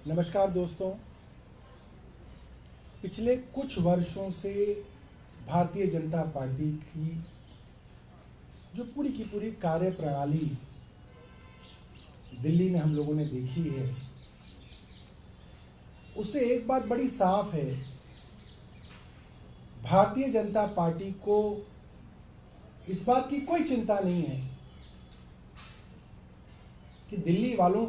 नमस्कार दोस्तों। पिछले कुछ वर्षों से भारतीय जनता पार्टी की जो पूरी की पूरी कार्य प्रणाली दिल्ली में हम लोगों ने देखी है, उससे एक बात बड़ी साफ है, भारतीय जनता पार्टी को इस बात की कोई चिंता नहीं है कि दिल्ली वालों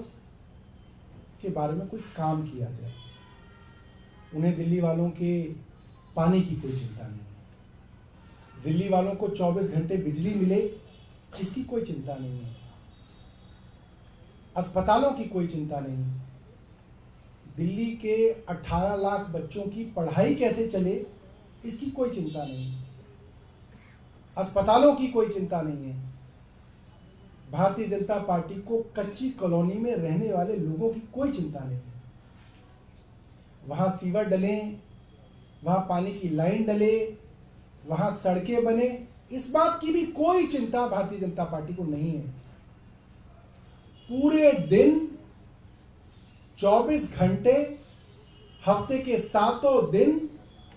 के बारे में कोई काम किया जाए। उन्हें दिल्ली वालों के पानी की कोई चिंता नहीं है, दिल्ली वालों को 24 घंटे बिजली मिले इसकी कोई चिंता नहीं है, अस्पतालों की कोई चिंता नहीं है, दिल्ली के 18 लाख बच्चों की पढ़ाई कैसे चले इसकी कोई चिंता नहीं है, अस्पतालों की कोई चिंता नहीं है। भारतीय जनता पार्टी को कच्ची कॉलोनी में रहने वाले लोगों की कोई चिंता नहीं है। वहां सीवर डले, वहां पानी की लाइन डले, वहां सड़कें बने, इस बात की भी कोई चिंता भारतीय जनता पार्टी को नहीं है। पूरे दिन 24 घंटे, हफ्ते के 7 दिन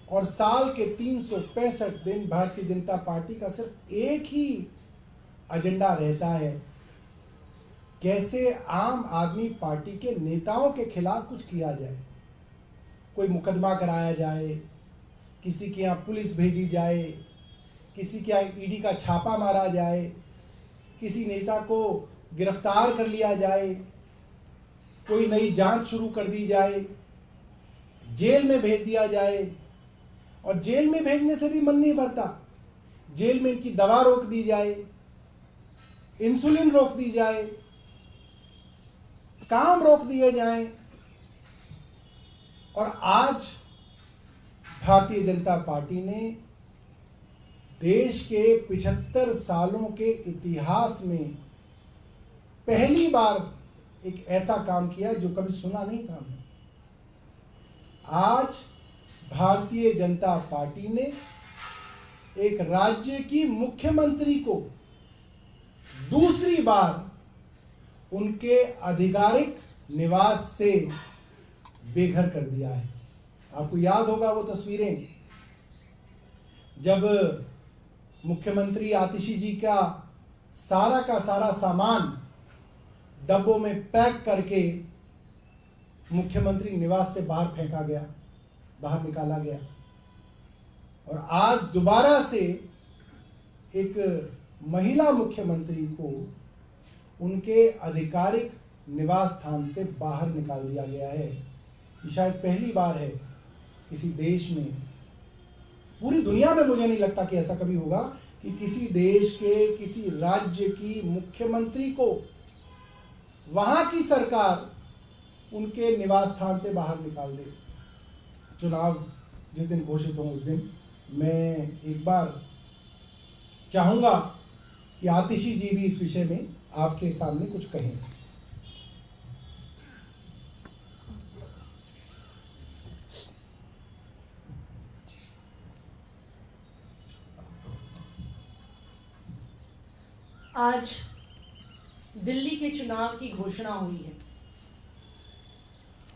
और साल के 365 दिन भारतीय जनता पार्टी का सिर्फ एक ही एजेंडा रहता है, कैसे आम आदमी पार्टी के नेताओं के खिलाफ कुछ किया जाए। कोई मुकदमा कराया जाए, किसी के यहाँ पुलिस भेजी जाए, किसी के यहाँ ईडी का छापा मारा जाए, किसी नेता को गिरफ्तार कर लिया जाए, कोई नई जांच शुरू कर दी जाए, जेल में भेज दिया जाए। और जेल में भेजने से भी मन नहीं भरता, जेल में इनकी दवा रोक दी जाए, इंसुलिन रोक दी जाए, काम रोक दिए जाएं। और आज भारतीय जनता पार्टी ने देश के 75 सालों के इतिहास में पहली बार एक ऐसा काम किया जो कभी सुना नहीं था हमने। आज भारतीय जनता पार्टी ने एक राज्य की मुख्यमंत्री को दूसरी बार उनके आधिकारिक निवास से बेघर कर दिया है। आपको याद होगा वो तस्वीरें, जब मुख्यमंत्री आतिशी जी का सारा सामान डब्बों में पैक करके मुख्यमंत्री निवास से बाहर फेंका गया, बाहर निकाला गया। और आज दोबारा से एक महिला मुख्यमंत्री को उनके आधिकारिक निवास स्थान से बाहर निकाल दिया गया है। ये शायद पहली बार है किसी देश में, पूरी दुनिया में मुझे नहीं लगता कि ऐसा कभी होगा कि किसी देश के किसी राज्य की मुख्यमंत्री को वहां की सरकार उनके निवास स्थान से बाहर निकाल दे। चुनाव जिस दिन घोषित हो उस दिन मैं एक बार चाहूंगा कि आतिशी जी भी इस विषय में आपके सामने कुछ कहें। आज दिल्ली के चुनाव की घोषणा हुई है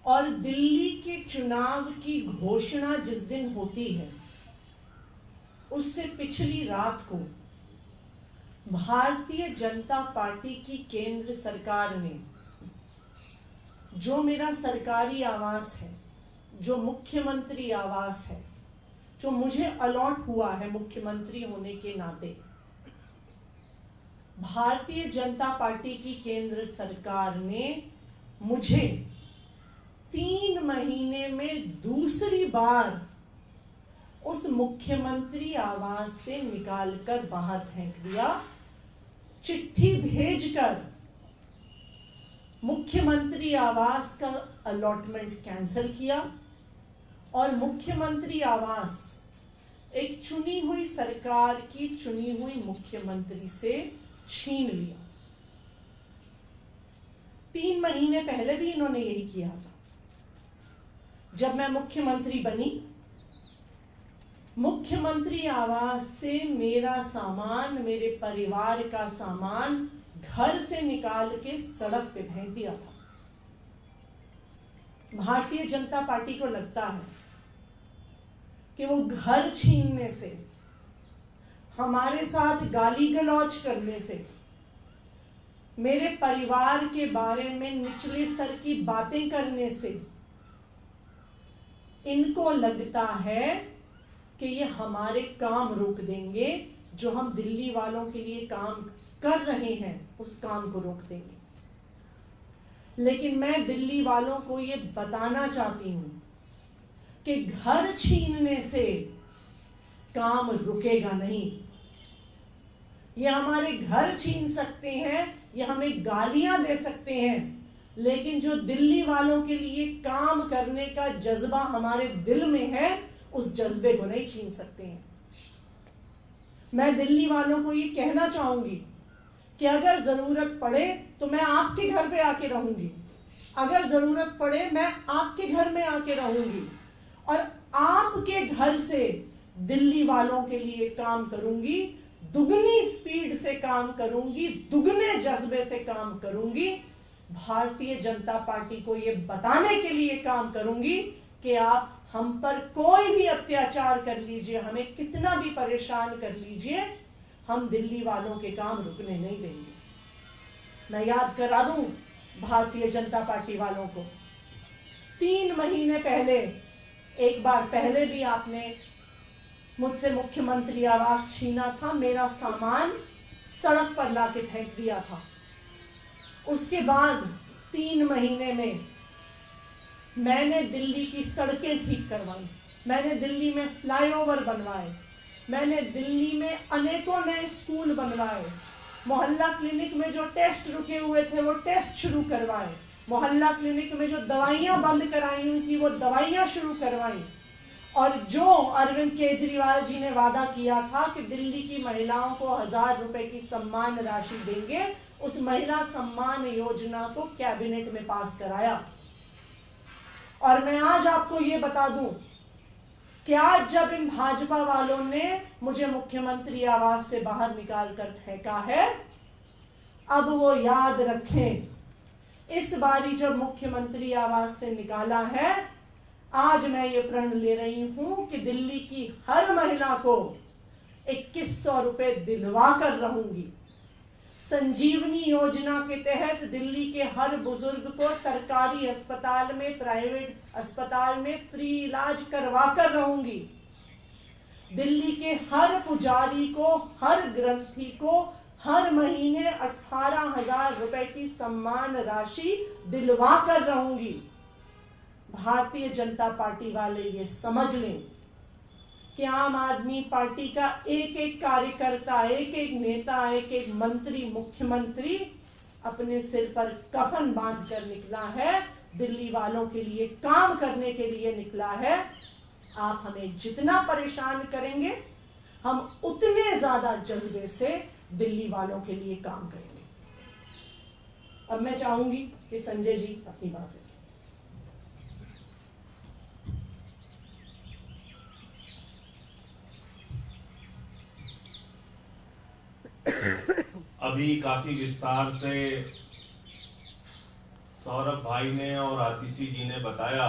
और दिल्ली के चुनाव की घोषणा जिस दिन होती है उससे पिछली रात को भारतीय जनता पार्टी की केंद्र सरकार ने जो मेरा सरकारी आवास है, जो मुख्यमंत्री आवास है, जो मुझे अलॉट हुआ है मुख्यमंत्री होने के नाते, भारतीय जनता पार्टी की केंद्र सरकार ने मुझे 3 महीने में दूसरी बार उस मुख्यमंत्री आवास से निकालकर बाहर फेंक दिया। चिट्ठी भेजकर मुख्यमंत्री आवास का अलॉटमेंट कैंसिल किया और मुख्यमंत्री आवास एक चुनी हुई सरकार की चुनी हुई मुख्यमंत्री से छीन लिया। 3 महीने पहले भी इन्होंने यही किया था। जब मैं मुख्यमंत्री बनी, मुख्यमंत्री आवास से मेरा सामान, मेरे परिवार का सामान घर से निकाल के सड़क पे फेंक दिया था। भारतीय जनता पार्टी को लगता है कि वो घर छीनने से, हमारे साथ गाली गलौज करने से, मेरे परिवार के बारे में निचले स्तर की बातें करने से इनको लगता है कि ये हमारे काम रोक देंगे, जो हम दिल्ली वालों के लिए काम कर रहे हैं उस काम को रोक देंगे। लेकिन मैं दिल्ली वालों को ये बताना चाहती हूं कि घर छीनने से काम रुकेगा नहीं। ये हमारे घर छीन सकते हैं, ये हमें गालियां दे सकते हैं, लेकिन जो दिल्ली वालों के लिए काम करने का जज्बा हमारे दिल में है, उस जज्बे को नहीं छीन सकते हैं। मैं दिल्ली वालों को ये कहना चाहूंगी कि अगर जरूरत पड़े तो मैं आपके घर पे आके रहूंगी, अगर जरूरत पड़े मैं आपके घर में आके रहूंगी और आपके घर से दिल्ली वालों के लिए काम करूंगी, दुगनी स्पीड से काम करूंगी, दुगने जज्बे से काम करूंगी। भारतीय जनता पार्टी को यह बताने के लिए काम करूंगी कि आप हम पर कोई भी अत्याचार कर लीजिए, हमें कितना भी परेशान कर लीजिए, हम दिल्ली वालों के काम रुकने नहीं देंगे। मैं याद करा दूं भारतीय जनता पार्टी वालों को, 3 महीने पहले, एक बार पहले भी आपने मुझसे मुख्यमंत्री आवास छीना था, मेरा सामान सड़क पर लाके फेंक दिया था। उसके बाद 3 महीने में मैंने दिल्ली की सड़कें ठीक करवाई, मैंने दिल्ली में फ्लाईओवर बनवाए, मैंने दिल्ली में अनेकों नए स्कूल बनवाए, मोहल्ला क्लिनिक में जो टेस्ट रुके हुए थे वो टेस्ट शुरू करवाए, मोहल्ला क्लिनिक में जो दवाइयां बंद कराई हुई थी वो दवाइयां शुरू करवाई, और जो अरविंद केजरीवाल जी ने वादा किया था कि दिल्ली की महिलाओं को 1000 रुपए की सम्मान राशि देंगे, उस महिला सम्मान योजना को कैबिनेट में पास कराया। और मैं आज आपको ये बता दूं कि आज जब इन भाजपा वालों ने मुझे मुख्यमंत्री आवास से बाहर निकाल कर फेंका है, अब वो याद रखें, इस बारी जब मुख्यमंत्री आवास से निकाला है, आज मैं ये प्रण ले रही हूं कि दिल्ली की हर महिला को 2100 रुपए दिलवा कर रहूंगी। संजीवनी योजना के तहत दिल्ली के हर बुजुर्ग को सरकारी अस्पताल में, प्राइवेट अस्पताल में फ्री इलाज करवा कर रहूंगी। दिल्ली के हर पुजारी को, हर ग्रंथी को हर महीने 18,000 रुपए की सम्मान राशि दिलवा कर रहूंगी। भारतीय जनता पार्टी वाले ये समझ लें कि आम आदमी पार्टी का एक एक कार्यकर्ता, एक एक नेता, एक एक मंत्री, मुख्यमंत्री अपने सिर पर कफन बांध कर निकला है, दिल्ली वालों के लिए काम करने के लिए निकला है। आप हमें जितना परेशान करेंगे, हम उतने ज्यादा जज्बे से दिल्ली वालों के लिए काम करेंगे। अब मैं चाहूंगी कि संजय जी अपनी बात रखें। अभी काफी विस्तार से सौरभ भाई ने और आतिशी जी ने बताया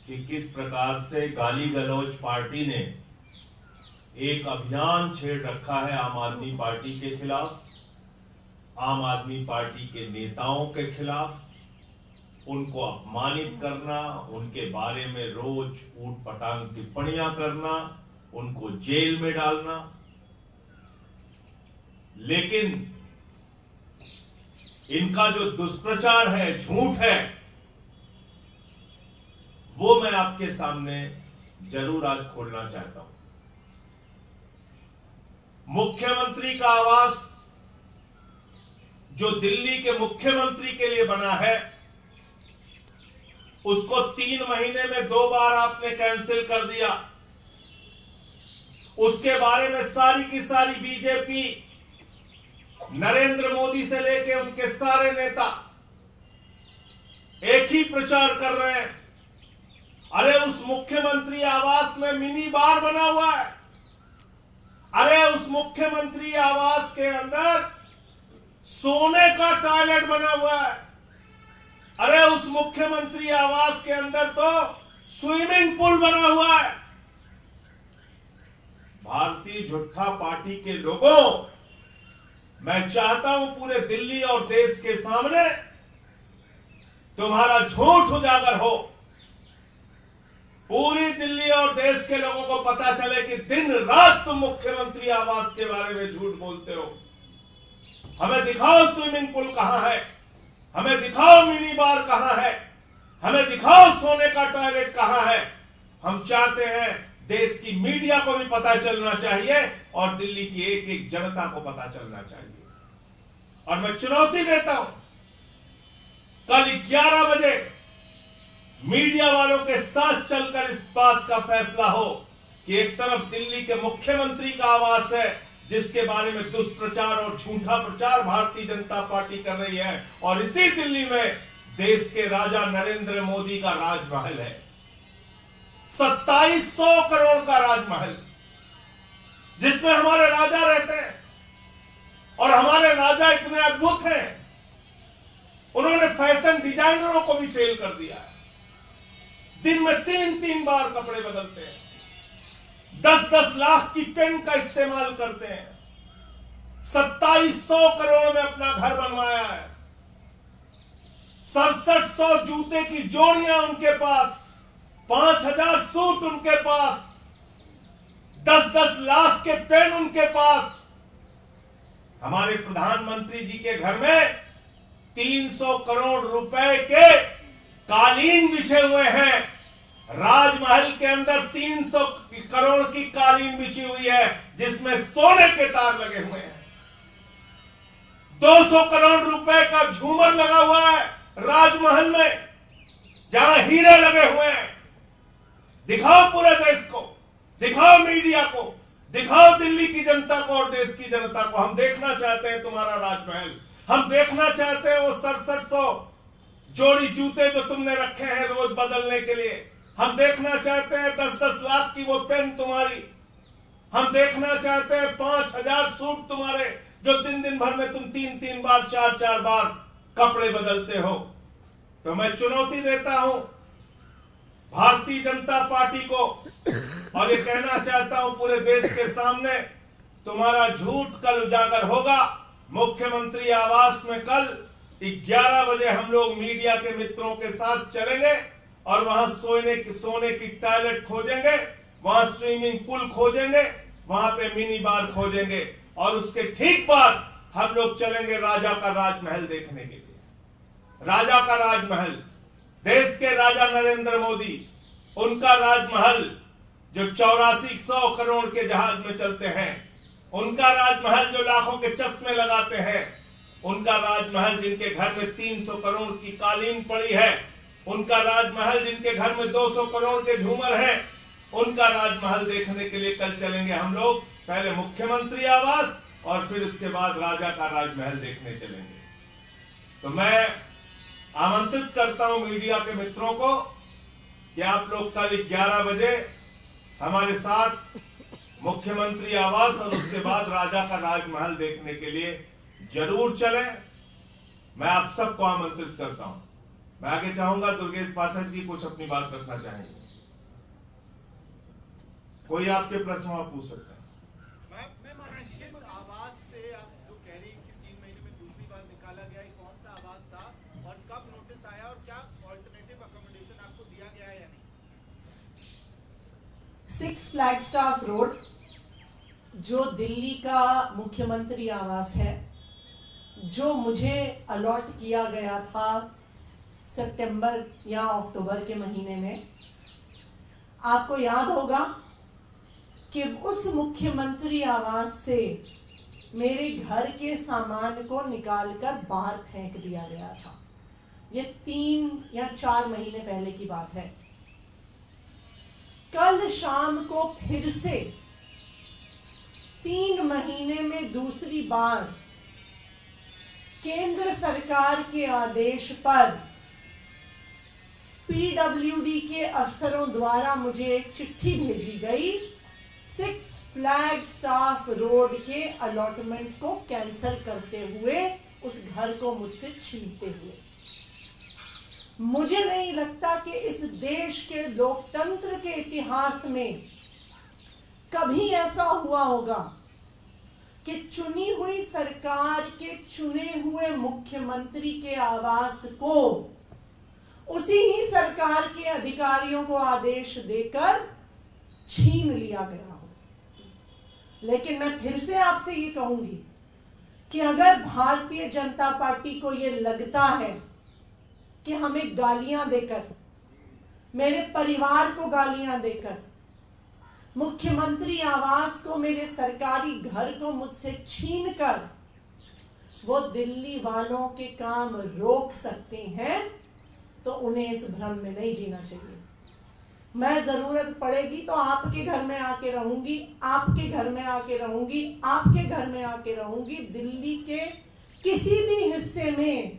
कि किस प्रकार से गाली गलौज पार्टी ने एक अभियान छेड़ रखा है आम आदमी पार्टी के खिलाफ, आम आदमी पार्टी के नेताओं के खिलाफ, उनको अपमानित करना, उनके बारे में रोज ऊटपटांग टिप्पणियां करना, उनको जेल में डालना। लेकिन इनका जो दुष्प्रचार है, झूठ है, वो मैं आपके सामने जरूर आज खोलना चाहता हूं। मुख्यमंत्री का आवास जो दिल्ली के मुख्यमंत्री के लिए बना है, उसको 3 महीने में 2 बार आपने कैंसिल कर दिया। उसके बारे में सारी की सारी बीजेपी, नरेंद्र मोदी से लेके उनके सारे नेता एक ही प्रचार कर रहे हैं, अरे उस मुख्यमंत्री आवास में मिनी बार बना हुआ है, अरे उस मुख्यमंत्री आवास के अंदर सोने का टॉयलेट बना हुआ है, अरे उस मुख्यमंत्री आवास के अंदर तो स्विमिंग पूल बना हुआ है। भारतीय जनता पार्टी के लोगों, मैं चाहता हूं पूरे दिल्ली और देश के सामने तुम्हारा झूठ उजागर हो। पूरी दिल्ली और देश के लोगों को पता चले कि दिन रात तुम मुख्यमंत्री आवास के बारे में झूठ बोलते हो। हमें दिखाओ स्विमिंग पूल कहां है, हमें दिखाओ मिनी बार कहां है, हमें दिखाओ सोने का टॉयलेट कहां है। हम चाहते हैं देश की मीडिया को भी पता चलना चाहिए और दिल्ली की एक एक जनता को पता चलना चाहिए। और मैं चुनौती देता हूं, कल 11 बजे मीडिया वालों के साथ चलकर इस बात का फैसला हो कि एक तरफ दिल्ली के मुख्यमंत्री का आवास है जिसके बारे में दुष्प्रचार और झूठा प्रचार भारतीय जनता पार्टी कर रही है, और इसी दिल्ली में देश के राजा नरेंद्र मोदी का राजमहल है। 2700 करोड़ का राजमहल जिसमें हमारे राजा रहते हैं। और हमारे राजा इतने अद्भुत हैं, उन्होंने फैशन डिजाइनरों को भी फेल कर दिया है। दिन में 3-3 बार कपड़े बदलते हैं, 10-10 लाख की पेन का इस्तेमाल करते हैं। 2700 करोड़ में अपना घर बनवाया है। 6700 जूते की जोड़ियां उनके पास, 5000 सूट उनके पास, 10-10 लाख के पेन उनके पास। हमारे प्रधानमंत्री जी के घर में 300 करोड़ रुपए के कालीन बिछे हुए हैं। राजमहल के अंदर 300 करोड़ की कालीन बिछी हुई है जिसमें सोने के तार लगे हुए हैं। 200 करोड़ रुपए का झूमर लगा हुआ है राजमहल में, जहां हीरे लगे हुए हैं। दिखाओ पूरे देश को, दिखाओ मीडिया को, दिखाओ दिल्ली की जनता को और देश की जनता को। हम देखना चाहते हैं तुम्हारा राजमहल, हम देखना चाहते हैं वो 6700 जोड़ी जूते जो तुमने रखे हैं रोज बदलने के लिए। हम देखना चाहते हैं 10-10 लाख की वो पेन तुम्हारी। हम देखना चाहते हैं 5000 सूट तुम्हारे जो दिन भर में तुम 3-3 बार 4-4 बार कपड़े बदलते हो। तो मैं चुनौती देता हूं भारतीय जनता पार्टी को और ये कहना चाहता हूं पूरे देश के सामने, तुम्हारा झूठ कल उजागर होगा। मुख्यमंत्री आवास में कल 11 बजे हम लोग मीडिया के मित्रों के साथ चलेंगे और वहां सोने की टॉयलेट खोजेंगे, वहां स्विमिंग पूल खोजेंगे, वहां पे मिनी बार खोजेंगे और उसके ठीक बाद हम लोग चलेंगे राजा का राजमहल देखने के लिए। राजा का राजमहल, देश के राजा नरेंद्र मोदी, उनका राजमहल जो 8400 करोड़ के जहाज में चलते हैं, उनका राजमहल जो लाखों के चश्मे लगाते हैं, उनका राजमहल जिनके घर में 300 करोड़ की कालीन पड़ी है, उनका राजमहल जिनके घर में 200 करोड़ के झूमर हैं, उनका राजमहल देखने के लिए कल चलेंगे हम लोग। पहले मुख्यमंत्री आवास और फिर उसके बाद राजा का राजमहल देखने चलेंगे। तो मैं आमंत्रित करता हूं मीडिया के मित्रों को कि आप लोग कल 11 बजे हमारे साथ मुख्यमंत्री आवास और उसके बाद राजा का राजमहल देखने के लिए जरूर चलें। मैं आप सबको आमंत्रित करता हूं। मैं आगे चाहूंगा दुर्गेश पाठक जी कुछ अपनी बात रखना चाहेंगे। कोई आपके प्रश्न आप पूछ सकते हैं। किस आवाज से आप जो कह रही कि 3 महीने में दूसरी बार निकाला गया, कौन सा आवाज था और कब नोटिस आया और क्या ऑल्टरनेटिव अकोमोडेशन आपको दिया गया है या नहीं? 6 फ्लैगस्टाफ रोड जो दिल्ली का मुख्यमंत्री आवास है, जो मुझे अलॉट किया गया था सितंबर या अक्टूबर के महीने में। आपको याद होगा कि उस मुख्यमंत्री आवास से मेरे घर के सामान को निकालकर बाहर फेंक दिया गया था। ये 3 या 4 महीने पहले की बात है। कल शाम को फिर से 3 महीने में दूसरी बार केंद्र सरकार के आदेश पर पीडब्ल्यूडी के अफसरों द्वारा मुझे एक चिट्ठी भेजी गई 6 फ्लैगस्टाफ रोड के अलॉटमेंट को कैंसिल करते हुए, उस घर को मुझसे छीनते हुए। मुझे नहीं लगता कि इस देश के लोकतंत्र के इतिहास में कभी ऐसा हुआ होगा कि चुनी हुई सरकार के चुने हुए मुख्यमंत्री के आवास को उसी ही सरकार के अधिकारियों को आदेश देकर छीन लिया गया हो। लेकिन मैं फिर से आपसे ये कहूंगी कि अगर भारतीय जनता पार्टी को ये लगता है कि हमें गालियां देकर, मेरे परिवार को गालियां देकर, मुख्यमंत्री आवास को, मेरे सरकारी घर को मुझसे छीनकर वो दिल्ली वालों के काम रोक सकते हैं, तो उन्हें इस भ्रम में नहीं जीना चाहिए। मैं जरूरत पड़ेगी तो आपके घर में आके रहूंगी, आपके घर में आके रहूंगी, आपके घर में आके रहूंगी। दिल्ली के किसी भी हिस्से में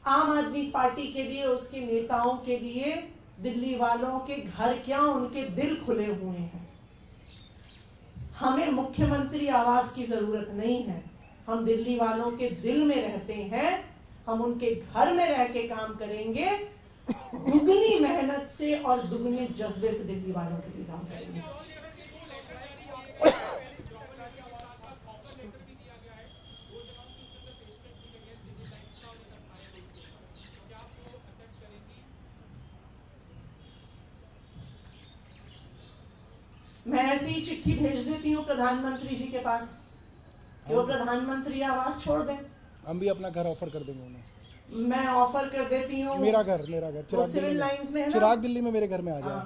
आम आदमी पार्टी के लिए, उसके नेताओं के लिए, दिल्ली वालों के घर क्या, उनके दिल खुले हुए हैं। हमें मुख्यमंत्री आवास की जरूरत नहीं है। हम दिल्ली वालों के दिल में रहते हैं। हम उनके घर में रह के काम करेंगे, दुगनी मेहनत से और दुगने जज्बे से दिल्ली वालों के लिए काम करेंगे। मैं ऐसी ही चिट्ठी भेज देती हूँ प्रधानमंत्री जी के पास कि वो प्रधानमंत्री आवास छोड़ दें। हम भी अपना घर ऑफर कर देंगे उन्हें। मैं ऑफर कर देती हूँ। मेरा घर सिविल लाइंस में है ना? चिराग दिल्ली में मेरे घर में आ जाए।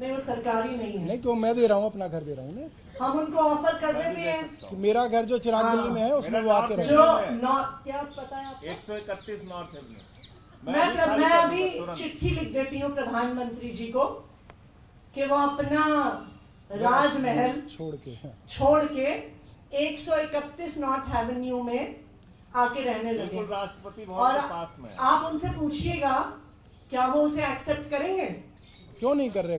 नहीं, वो सरकारी नहीं है। नहीं, क्यों, मैं दे रहा हूँ, अपना घर दे रहा हूँ उन्हें। हम उनको ऑफर कर देते हैं कि मेरा घर जो चिराग दिल्ली में है उसमें वो आके रहे। जो क्या पता है आपको? 131 नॉर्थ एवेन्यू। मैं अभी चिट्ठी लिख देती हूँ प्रधानमंत्री जी को कि वो अपना राजमहल छोड़ के 131 नॉर्थ एवेन्यू में आके रहने लगे। राष्ट्रपति भवन और के पास में। आप उनसे पूछिएगा क्या वो उसे एक्सेप्ट करेंगे? क्यों नहीं कर रहे?